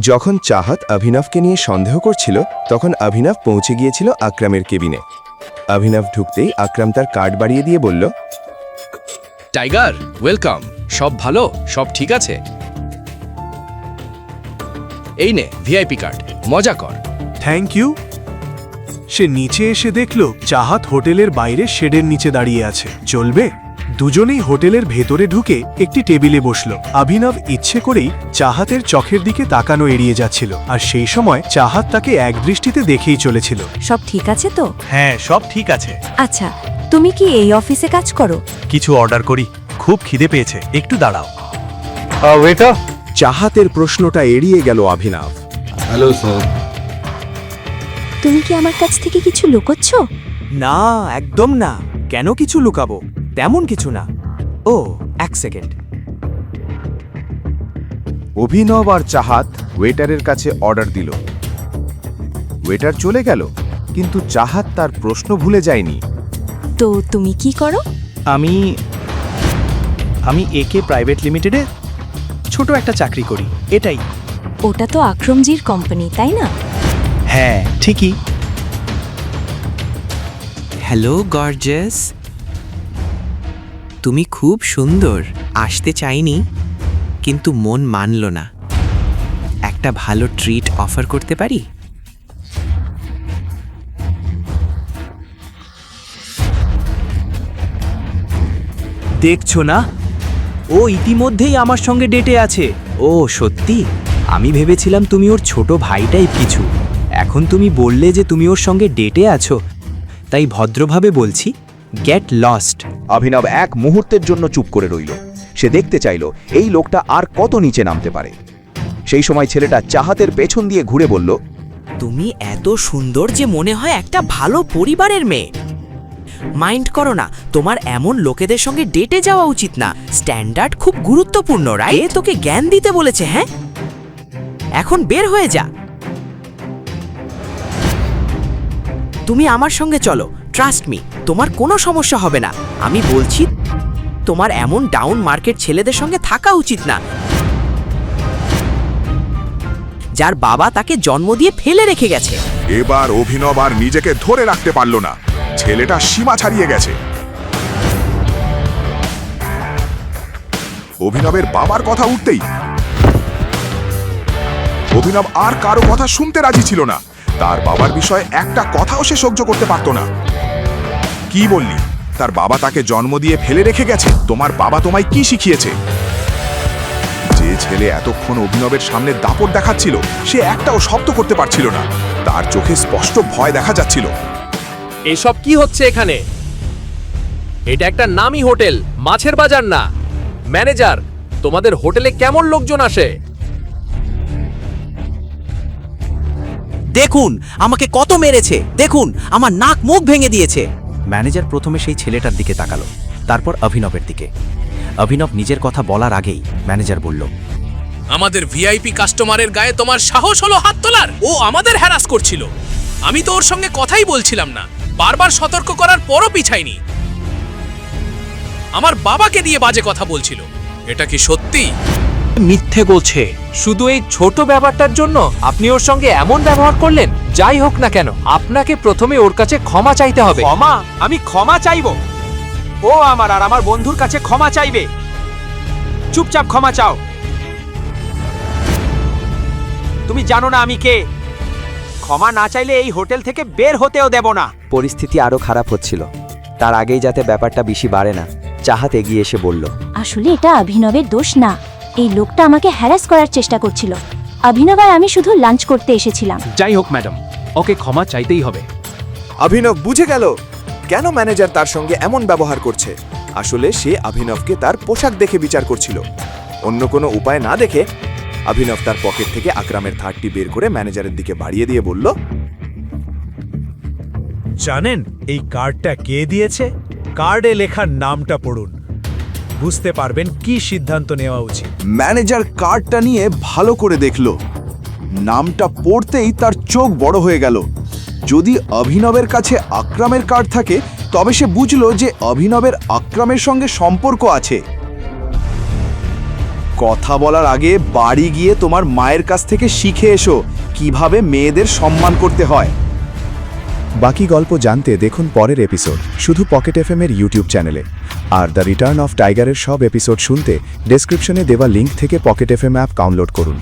যখন চাহাত অভিনবকে নিয়ে সন্দেহ করছিল তখন অভিনব পৌঁছে গিয়েছিল আকরামের কেবিনে। অভিনব ঢুকতেই আকরাম তার কার্ড বাড়িয়ে দিয়ে বলল, টাইগার ওয়েলকাম। সব ভালো, সব ঠিক আছে? এই নে ভিআইপি কার্ড, মজা কর। Thank you. সে নিচে এসে দেখল চাহাত হোটেলের বাইরে শেডের নিচে দাঁড়িয়ে আছে। চলবে? দুজনেই হোটেলের ভেতরে ঢুকে একটি টেবিলে বসল। অভিনব ইচ্ছে করেই চাহাতের চোখের দিকে তাকানো এড়িয়ে যাচ্ছিল, আর সেই সময় চাহাত তাকে একদৃষ্টিতে দেখেই চলেছিল। সব ঠিক আছে তো? হ্যাঁ, সব ঠিক আছে। আচ্ছা, তুমি কি এই অফিসে কাজ করো? কিছু অর্ডার করি, খুব খিদে পেয়েছে, একটু দাঁড়াও। ওয়েটার। চাহাতের প্রশ্নটা এড়িয়ে গেল অভিনব। Hello sir. তুমি কি আমার কাছ থেকে কিছু লুকোচ্ছ? না, একদম না। কেন কিছু লুকাবো? তেমন কিছু না। ও, এক সেকেন্ড। অভিনব আর চাহাত ওয়েটারের কাছে অর্ডার দিল। ওয়েটার চলে গেল, কিন্তু চাহাত তার প্রশ্ন ভুলে যায়নি। তো তুমি কি করো? আমি একে প্রাইভেট লিমিটেডে ছোট একটা চাকরি করি, এটাই। ওটা তো আকরমজির কোম্পানি, তাই না? হ্যাঁ, ঠিকই। হ্যালো গর্জাস, তুমি খুব সুন্দর। আসতে চাইনি, কিন্তু মন মানল না। একটা ভালো ট্রিট অফার করতে পারি? দেখছো না, ও ইতিমধ্যেই আমার সঙ্গে ডেটে আছে। ও সত্যি? আমি ভেবেছিলাম তুমি ওর ছোট ভাই টাইপ কিছু। এখন তুমি বললে যে তুমি ওর সঙ্গে ডেটে আছো, তাই ভদ্রভাবে বলছি, গেট লস্ট। অভিনব এক মুহূর্তের জন্য চুপ করে রইল। সে দেখতে চাইল এই লোকটা আর কত নিচে নামতে পারে। সেই সময় ছেলেটা চাহাতের পেছন দিয়ে ঘুরে বলল, তুমি এত সুন্দর যে মনে হয় একটা ভালো পরিবারের মেয়ে। মাইন্ড করো না, তোমার এমন লোকেদের সঙ্গে ডেটে যাওয়া উচিত না। স্ট্যান্ডার্ড খুব গুরুত্বপূর্ণ, রাইট? এ তোকে জ্ঞান দিতে বলেছে? হ্যাঁ, এখন বের হয়ে যা। তুমি আমার সঙ্গে চলো, ট্রাস্ট মি, তোমার কোনো সমস্যা হবে না। আমি বলছি, তোমার এমন ডাউন মার্কেট ছেলেদের সঙ্গে থাকা উচিত না, যার বাবা তাকে জন্ম দিয়ে ফেলে রেখে গেছে। এবার অভিনব আর নিজেকে ধরে রাখতে পারল না। ছেলেটা সীমা ছাড়িয়ে গেছে। অভিনবের বাবার কথা উঠতেই অভিনব আর কারো কথা শুনতে রাজি ছিল না। তার বাবার বিষয়ে একটা কথাও সে সহ্য করতে পারত না। কি বললি? তার বাবা তাকে জন্ম দিয়ে ফেলে রেখে গেছে? তোমার বাবা তোমায় কি শিখিয়েছে? যে ছেলে এতক্ষণ অভিনবের সামনে দাপট দেখাচ্ছিল, সে একটাও শব্দ করতে পারছিল না। তার চোখে স্পষ্ট ভয় দেখা যাচ্ছিল। এসব কি হচ্ছে এখানে? এটা একটা নামি হোটেল, মাছের বাজার না। ম্যানেজার, তোমাদের হোটেলে কেমন লোকজন আসে? দেখুন আমাকে কত মেরেছে, দেখুন আমার নাক মুখ ভেঙে দিয়েছে। ম্যানেজার প্রথমে সেই ছেলেটার দিকে তাকালো, তারপর অভিনবের দিকে। অভিনব নিজের কথা বলার আগেই ম্যানেজার বলল, আমাদের ভিআইপি কাস্টমারের গায়ে তোমার সাহস হলো হাত তোলার? ও আমাদের হ্যারাস করছিল। আমি তো ওর সঙ্গে কথাই বলছিলাম না, বারবার সতর্ক করার পরও পিছাইনি। আমার বাবাকে দিয়ে বাজে কথা বলছিল। এটা কি সত্যি? মিথ্যে বলছে। শুধু এই ছোট ব্যাপারটার জন্য আপনি ওর সঙ্গে এমন ব্যবহার করলেন? যাই হোক না কেন, আপনাকে প্রথমে ওর কাছে ক্ষমা চাইতে হবে। ক্ষমা? আমি ক্ষমা চাইব? ও আমার আর আমার বন্ধুর কাছে ক্ষমা চাইবে? চুপচাপ ক্ষমা চাও। তুমি জানো না আমি কে? ক্ষমা না চাইলে এই হোটেল থেকে বের হতেও দেব না। পরিস্থিতি আরো খারাপ হচ্ছিল। তার আগেই যাতে ব্যাপারটা বেশি বাড়ে না, চাহাত এগিয়ে এসে বলল, আসলে এটা অভিনবের দোষ না। এই লোকটা আমাকে হ্যারাস করার চেষ্টা করছিল। অভিনব আর আমি শুধু লাঞ্চ করতে এসেছিলাম। যাই হোক ম্যাডাম, ওকে ক্ষমা চাইতেই হবে। অভিনব বুঝে গেল কেন ম্যানেজার তার সঙ্গে এমন ব্যবহার করছে। আসলে সে অভিনবকে তার পোশাক দেখে বিচার করছিল। অন্য কোনো উপায় না দেখে অভিনব তার পকেট থেকে আকরামের থার্ডটি বের করে ম্যানেজারের দিকে বাড়িয়ে দিয়ে বলল, জানেন এই কার্ডটা কে দিয়েছে? কার্ডে লেখার নামটা পড়ুন, বুঝতে পারবেন কি সিদ্ধান্ত নেওয়া উচিত। ম্যানেজার কার্ডটা নিয়ে ভালো করে দেখল। নামটা পড়তেই তার চোখ বড় হয়ে গেল। যদি অভিনবের কাছে আকরামের কার্ড থাকে, তবে সে বুঝল যে অভিনবের আকরামের সঙ্গে সম্পর্ক আছে। কথা বলার আগে বাড়ি গিয়ে তোমার মায়ের কাছ থেকে শিখে এসো কিভাবে মেয়েদের সম্মান করতে হয়। বাকি গল্প জানতে দেখুন পরের এপিসোড শুধু পকেট এফএম এর ইউটিউব চ্যানেলে। আর দ্য রিটার্ন অফ টাইগারের সব এপিসোড শুনতে ডেসক্রিপশনে দেওয়া লিঙ্ক থেকে পকেট এফএম অ্যাপ ডাউনলোড করুন।